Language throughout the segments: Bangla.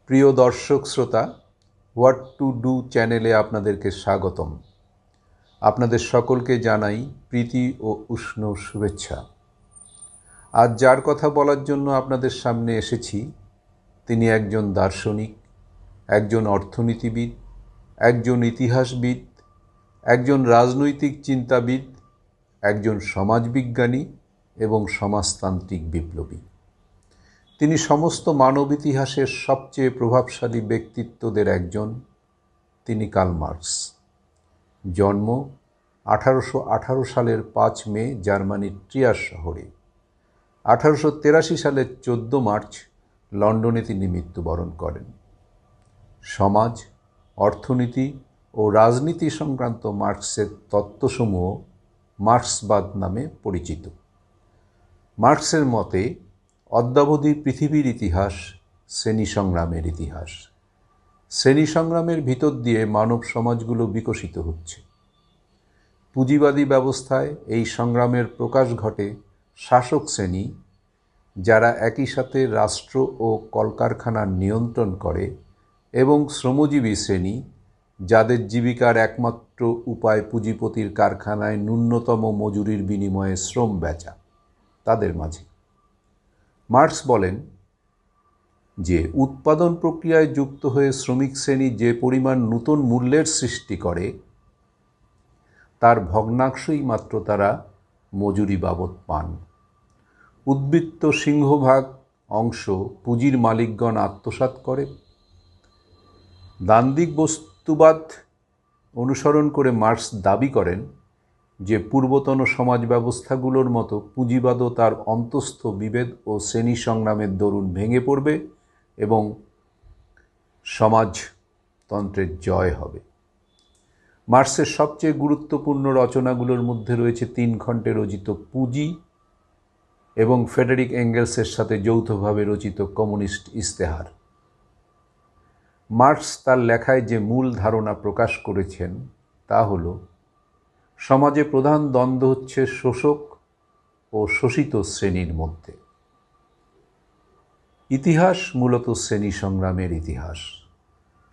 প্রিয় দর্শক শ্রোতা, হোয়াট টু ডু চ্যানেলে আপনাদেরকে স্বাগতম। আপনাদের সকলকে জানাই প্রীতি ও উষ্ণ শুভেচ্ছা। আজ যার কথা বলার জন্য আপনাদের সামনে এসেছি, তিনি একজন দার্শনিক, একজন অর্থনীতিবিদ, একজন ইতিহাসবিদ, একজন রাজনৈতিক চিন্তাবিদ, একজন সমাজবিজ্ঞানী এবং সমাজতান্ত্রিক বিপ্লবী। তিনি সমস্ত মানব ইতিহাসের সবচেয়ে প্রভাবশালী ব্যক্তিত্বদের একজন। তিনি কার্ল মার্কস। জন্ম 1818 সালের 5 মে জার্মানির ট্রিয়ার শহরে। 1883 সালের 14 মার্চ লন্ডনে তিনি মৃত্যুবরণ করেন। সমাজ, অর্থনীতি ও রাজনীতি সংক্রান্ত মার্কসের তত্ত্বসমূহ মার্কসবাদ নামে পরিচিত। মার্কসের মতে অদ্যাবধি পৃথিবীর ইতিহাস শ্রেণী সংগ্রামের ইতিহাস। শ্রেণী সংগ্রামের ভিতর দিয়ে মানব সমাজগুলো বিকশিত হচ্ছে। পুঁজিবাদী ব্যবস্থায় এই সংগ্রামের প্রকাশ ঘটে শাসক শ্রেণী, যারা একই সাথে রাষ্ট্র ও কলকারখানার নিয়ন্ত্রণ করে, এবং শ্রমজীবী শ্রেণী, যাদের জীবিকার একমাত্র উপায় পুঁজিপতির কারখানায় ন্যূনতম মজুরির বিনিময়ে শ্রম বেচা, তাদের মাঝে। মার্কস বলেন যে উৎপাদন প্রক্রিয়ায় যুক্ত হয়ে শ্রমিক শ্রেণী যে পরিমাণ নূতন মূল্যের সৃষ্টি করে, তার ভগ্নাংশই মাত্র তারা মজুরি বাবদ পান। উদ্বৃত্ত সিংহভাগ অংশ পুঁজির মালিকগণ আত্মসাৎ করে। দ্বান্দ্বিক বস্তুবাদ অনুসরণ করে মার্কস দাবি করেন যে পূর্বতন সমাজ ব্যবস্থাগুলোর মতো পুঁজিবাদও তার অন্তস্থ বিভেদ ও শ্রেণী সংগ্রামের দরুন ভেঙে পড়বে এবং সমাজতন্ত্রের জয় হবে। মার্কসের সবচেয়ে গুরুত্বপূর্ণ রচনাগুলোর মধ্যে রয়েছে 3 খণ্ডে রচিত পুঁজি এবং ফ্রেডেরিক এঙ্গেলসের সাথে যৌথভাবে রচিত কমিউনিস্ট ইস্তেহার। মার্কস তার লেখায় যে মূল ধারণা প্রকাশ করেছেন তা হল, সমাজে প্রধান দ্বন্দ্ব হচ্ছে শোষক ও শোষিত শ্রেণীর মধ্যে। ইতিহাস মূলত শ্রেণী সংগ্রামের ইতিহাস।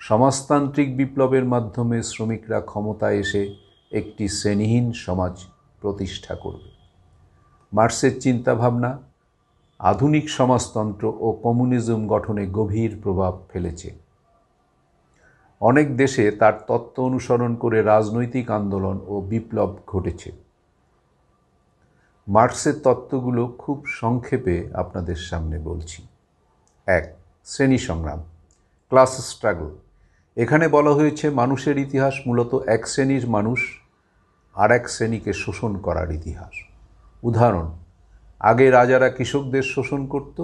সমাজতান্ত্রিক বিপ্লবের মাধ্যমে শ্রমিকরা ক্ষমতায় এসে একটি শ্রেণীহীন সমাজ প্রতিষ্ঠা করবে। মার্কসের চিন্তাভাবনা আধুনিক সমাজতন্ত্র ও কমিউনিজম গঠনে গভীর প্রভাব ফেলেছে। অনেক দেশে তার তত্ত্ব অনুসরণ করে রাজনৈতিক আন্দোলন ও বিপ্লব ঘটেছে। মার্কসের তত্ত্বগুলো খুব সংক্ষেপে আপনাদের সামনে বলছি। 1. শ্রেণী সংগ্রাম, ক্লাস স্ট্রাগল। এখানে বলা হয়েছে মানুষের ইতিহাস মূলত এক শ্রেণীর মানুষ আর এক শ্রেণীকে শোষণ করার ইতিহাস। উদাহরণ: আগে রাজারা কৃষকদের শোষণ করত,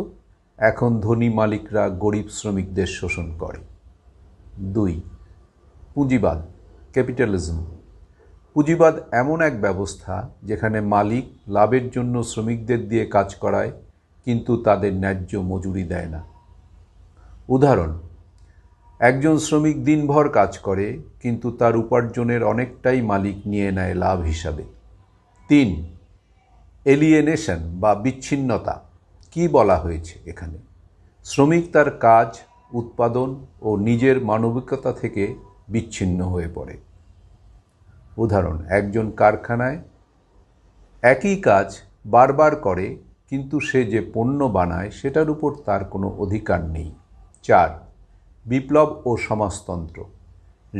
এখন ধনী মালিকরা গরিব শ্রমিকদের শোষণ করে। 2. পুঁজিবাদ, ক্যাপিটালিজম। পুঁজিবাদ এমন এক ব্যবস্থা যেখানে মালিক লাভের জন্য শ্রমিকদের দিয়ে কাজ করায়, কিন্তু তাদের ন্যায্য মজুরি দেয় না। উদাহরণ: একজন শ্রমিক দিনভর কাজ করে, কিন্তু তার উপার্জনের অনেকটাই মালিক নিয়ে নেয় লাভ হিসাবে। 3. এলিয়েনেশন বা বিচ্ছিন্নতা। কি বলা হয়েছে এখানে? শ্রমিক তার কাজ, উৎপাদন ও নিজের মানবিকতা থেকে বিচ্ছিন্ন হয়ে পড়ে। উদাহরণ: একজন কারখানায় একই কাজ বারবার করে, কিন্তু সে যে পণ্য বানায় সেটার উপর তার কোনো অধিকার নেই। 4. বিপ্লব ও সমাজতন্ত্র,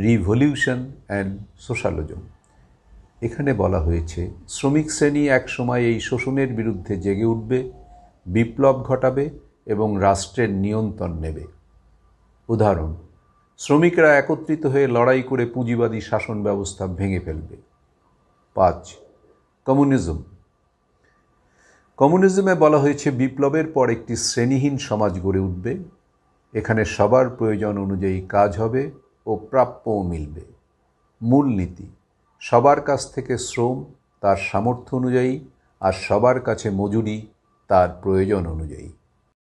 রিভলিউশন অ্যান্ড সোশ্যালিজম। এখানে বলা হয়েছে শ্রমিক শ্রেণী একসময় এই শোষণের বিরুদ্ধে জেগে উঠবে, বিপ্লব ঘটাবে এবং রাষ্ট্রের নিয়ন্ত্রণ নেবে। উদাহরণ: শ্রমিকরা একত্রিত হয়ে লড়াই করে পুঁজিবাদী শাসন ব্যবস্থা ভেঙে ফেলবে। 5. কমিউনিজম। কমিউনিজমে বলা হয়েছে বিপ্লবের পর একটি শ্রেণীহীন সমাজ গড়ে উঠবে। এখানে সবার প্রয়োজন অনুযায়ী কাজ হবে ও প্রাপ্যও মিলবে। মূলনীতি: সবার কাছ থেকে শ্রম তার সামর্থ্য অনুযায়ী, আর সবার কাছে মজুরি তার প্রয়োজন অনুযায়ী।